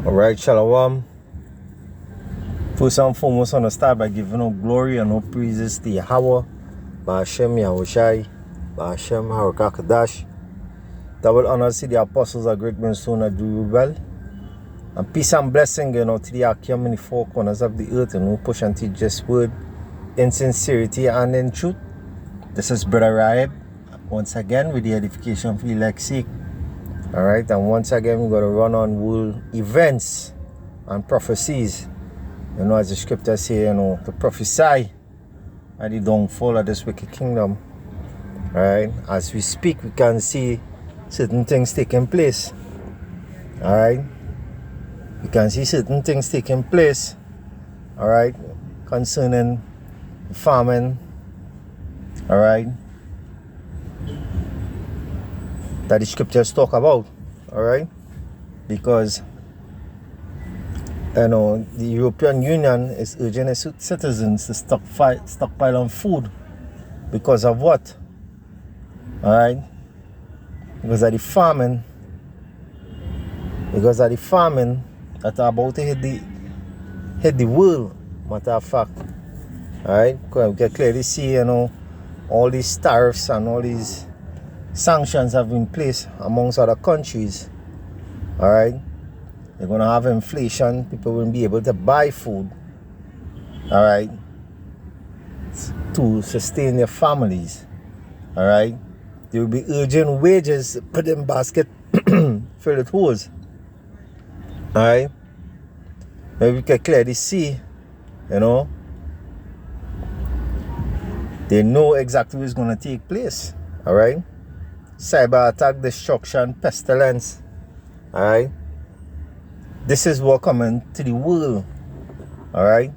Alright, Shalom. First and foremost, I want to start by giving all glory and all praises to Yahweh, Ba'ashem Yahushai, Ba'ashem Harakakadash. That will honor to the apostles of great men soon that do well. And peace and blessing, to the Akim in the four corners of the earth, and who push and teach this word in sincerity and in truth. This is Brother Raib, once again with the edification for the elect's sake. Alright, and once again we're going to run on world events and prophecies. As the scripture say, to prophesy at the downfall of this wicked kingdom. Alright, as we speak, we can see certain things taking place. Alright, we can see certain things taking place. Alright, concerning famine. Alright, that the scriptures talk about. Alright, because the European Union is urging its citizens to stockpile on food. Because of what? Alright, because of the famine. Because of the famine that are about to hit the world, matter of fact. Alright, we can clearly see all these tariffs and all these sanctions have been placed amongst other countries. Alright, you're gonna have inflation, people won't be able to buy food, alright, to sustain their families. Alright, they will be urging wages put in basket filled with holes. Alright, maybe we can clearly see, they know exactly what's gonna take place. Alright, cyber attack, destruction, pestilence. Alright, this is what coming to the world. Alright,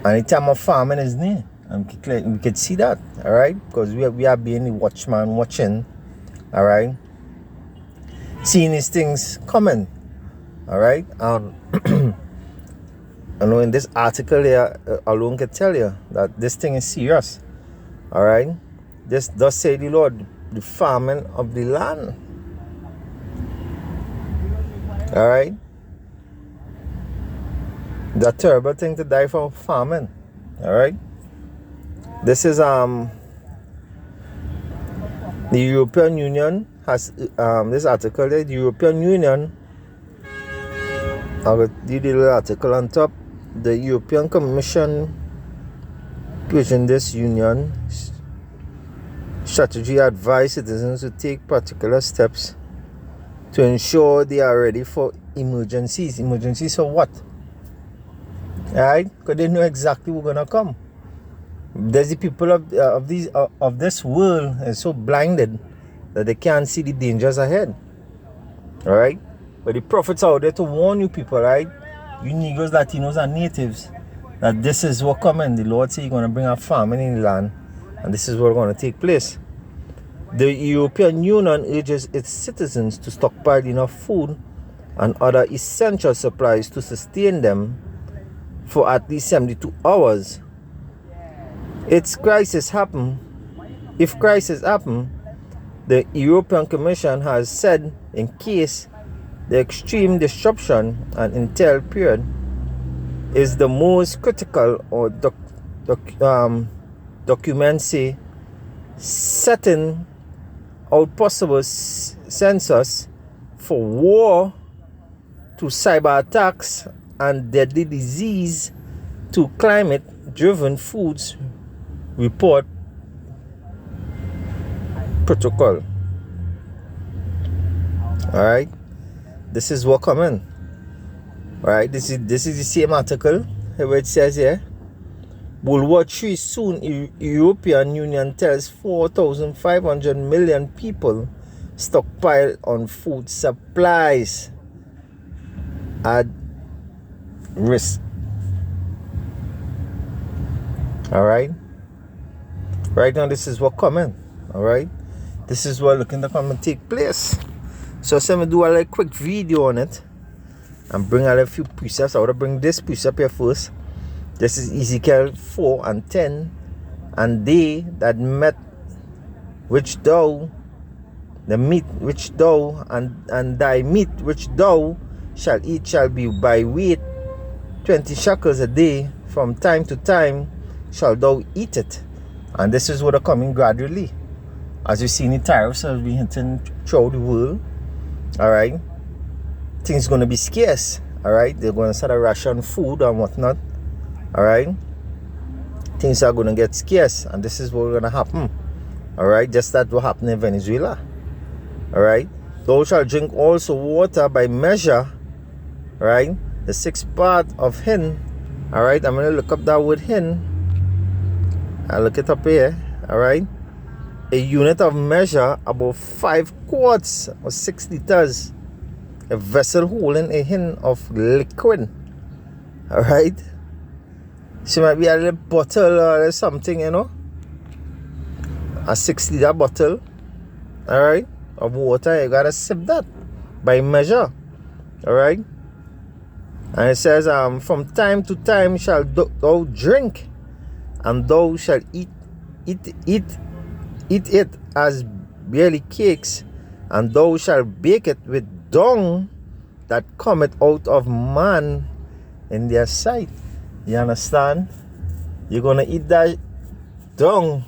and the time of famine is near, and we can see that. Alright, because we are being the watchman watching. Alright, seeing these things coming. Alright, in this article here alone can tell you that this thing is serious. Alright, this does say the Lord, the famine of the land. Alright, it's a terrible thing to die from famine. Alright, this is the European Union has this article there. The European Union, I will do the little article on top. The European Commission pushing this union strategy advise citizens to take particular steps to ensure they are ready for emergencies. Emergencies for what? Alright? Because they know exactly what's gonna come. There's the people of this world are so blinded that they can't see the dangers ahead. Alright? But the prophets are out there to warn you people, right? You Negroes, Latinos, and natives, that this is what coming. The Lord said He's gonna bring a famine in the land, and this is what's gonna take place. The European Union urges its citizens to stockpile enough food and other essential supplies to sustain them for at least 72 hours. If crisis happen, the European Commission has said in case the extreme disruption and intel period is the most critical, or documents say setting out possible census for war to cyber attacks and deadly disease to climate-driven foods report protocol. Alright, this is what coming. Alright, this is the same article where it says here, World War III soon. European Union tells 4,500 million people stockpile on food supplies at risk. Alright, right now this is what coming. Alright, this is what looking to come and take place. So let me do a little quick video on it and bring a few precepts. I want to bring this precept here first. This is Ezekiel 4 and 10. And they that met which thou the meat which thou and thy meat which thou shall eat shall be by weight, 20 shekels a day. From time to time shall thou eat it. And this is what are coming gradually. As you see, the tariffs have been hitting throughout the world. Alright. Things going to be scarce. Alright. They're going to start to ration food and whatnot. Alright. Things are going to get scarce. And this is what's going to happen. Alright. Just that will happen in Venezuela. Alright. Thou shalt drink also water by measure. Right? The 6th part of hin. Alright. I'm going to look up that word hin. I'll look it up here. Alright. A unit of measure about 5 quarts or 6 liters. A vessel holding a hin of liquid. Alright. So might be a little bottle or something, you know. A 6 liter bottle. Alright. Of water. You gotta sip that. By measure. Alright. And it says, from time to time shall thou drink. And thou shalt eat it as barley cakes, and thou shalt bake it with dung that cometh out of man in their sight. You understand? You're gonna eat that dung,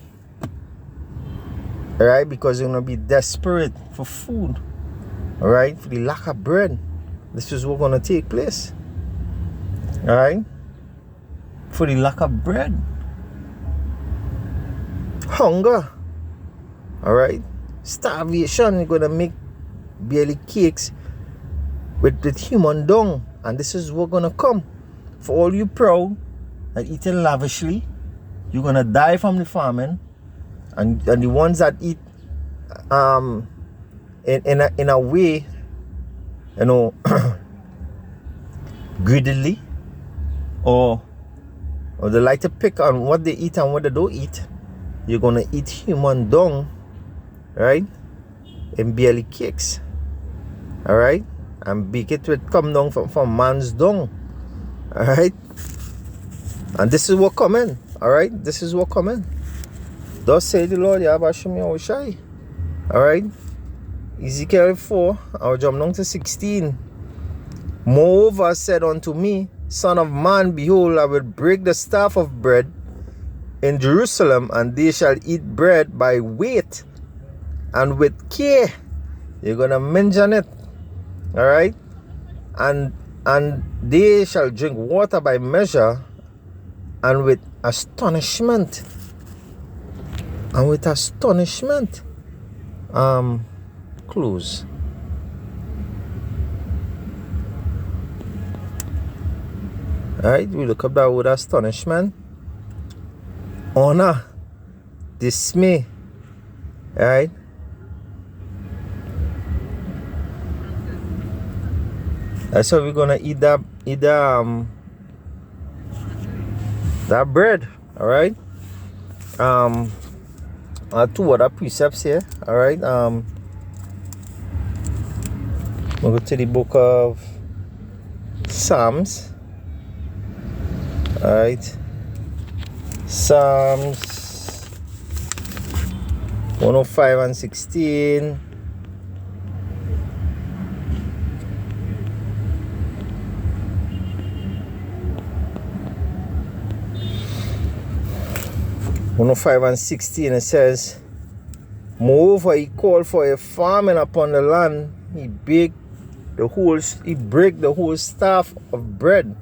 alright? Because you're gonna be desperate for food, alright? For the lack of bread. This is what's gonna take place, alright? For the lack of bread, hunger. Alright, starvation. You're gonna make barley cakes with human dung, and this is what's gonna come. For all you proud and eating lavishly, you're gonna die from the famine, and the ones that eat in a way, you know, greedily, or they like to pick on what they eat and what they don't eat, you're gonna eat human dung. Right? And barley cakes. Alright? And bake it with come down from man's dung. Alright? And this is what coming. Alright? This is what coming. Thus say the Lord Yahweh Shai. Alright? Ezekiel 4. I'll jump down to 16. Moreover said unto me, Son of man, behold, I will break the staff of bread in Jerusalem, and they shall eat bread by weight. And with care, you're gonna mention it, all right? And they shall drink water by measure, and with astonishment. And with astonishment, close. All right, we look up that word astonishment, honor, dismay, all right? That's how we're gonna eat that bread. All right. 2 other precepts here. All right. We'll go to the book of Psalms. All right. Psalms 105 and 16. One 5 and 16, it says, moreover, he called for a famine upon the land. He break the whole staff of bread.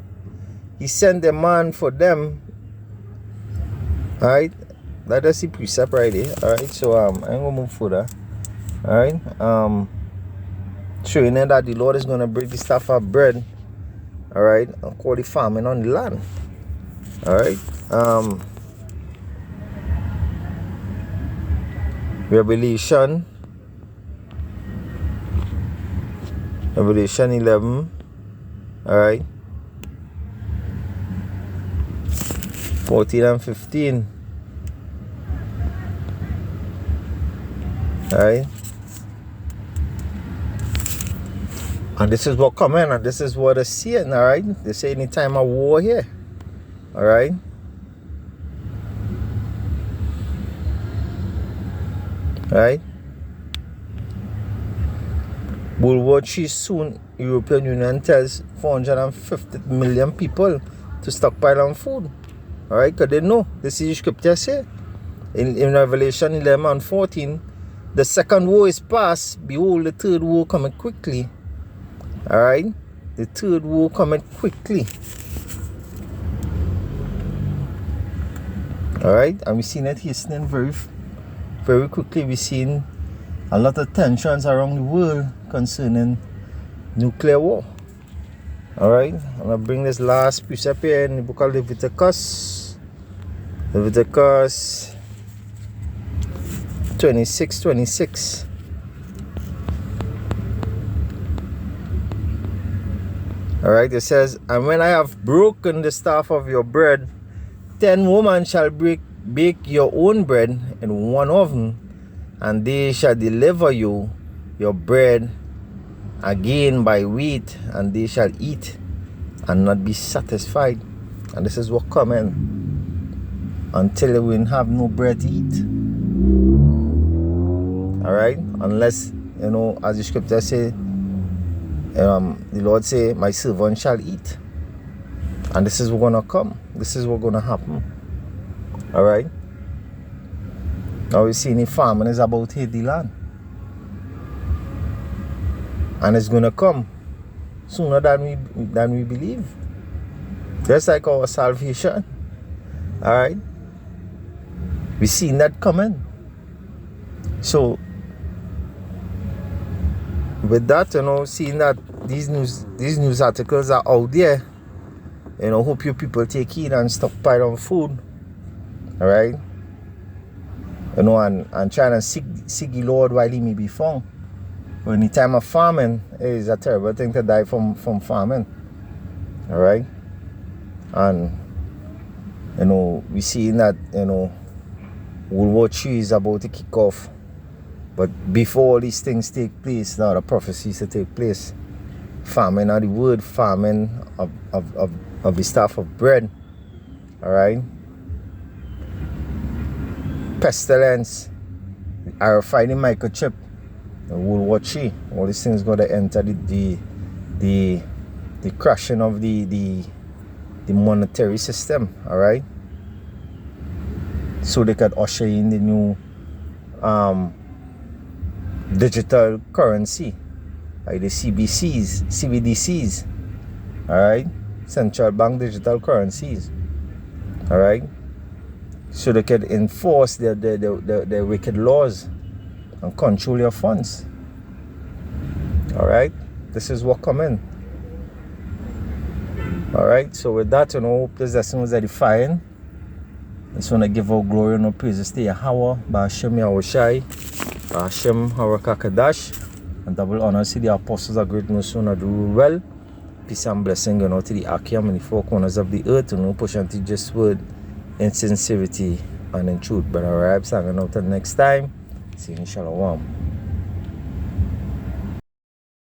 He sent a man for them. All right, that is the precept right there. All right, so I'm gonna move further. All right, showing them that the Lord is gonna break the staff of bread. All right, and call the famine on the land. All right, Revelation 11. All right, 14 and 15. All right, and this is what coming, and this is what they're seeing. All right, they say any time of war here. All right. Right? World War III soon, European Union tells 450 million people to stockpile on food. Alright, because they know. This is the scripture say. In Revelation 11 and 14, the second war is past. Behold, the third war coming quickly. Alright? The third war coming quickly. Alright? And we've seen it hastening very, very quickly. We've seen a lot of tensions around the world concerning nuclear war. Alright? I'm going to bring this last precept here in the book of Leviticus. Leviticus 26:26. Alright, it says, and when I have broken the staff of your bread, 10 women shall bake your own bread in one oven, and they shall deliver you your bread again by wheat, and they shall eat and not be satisfied. And this is what coming until we have no bread to eat. Alright, unless, as the scripture say, the Lord say, my servant shall eat. And this is what's gonna come. This is what's gonna happen. Alright. Now we see the famine is about to hit the land. And it's gonna come sooner than we believe. Just like our salvation. Alright. We seen that coming. So with that, seeing that these news articles are out there, hope you people take heed and stockpile on food. Alright? And trying to seek the Lord while he may be found. When the time of famine, it is a terrible thing to die from famine. Alright? And we seeing that, World War III is about to kick off. But before all these things take place, now the prophecies to take place. Famine are the word, famine of the staff of bread. Alright? Pestilence, fighting microchip, World War III. All these things going to enter the crashing of the monetary system. Alright? So they can usher in the new digital currency, like the CBDCs, alright, central bank digital currencies, alright, so they can enforce their wicked laws and control your funds. Alright, this is what coming. Alright, so with that, hope this lesson was edifying. I just want to give all glory and all praises to Yahweh, Ba'ashem Yahushai, Ba'ashem Harakakadash, and double honor to the apostles of great mercy and do well. Peace and blessing, to the Akim in the four corners of the earth, push and teach this word in sincerity and in truth. But alright, signing out till next time. See you in Shalom.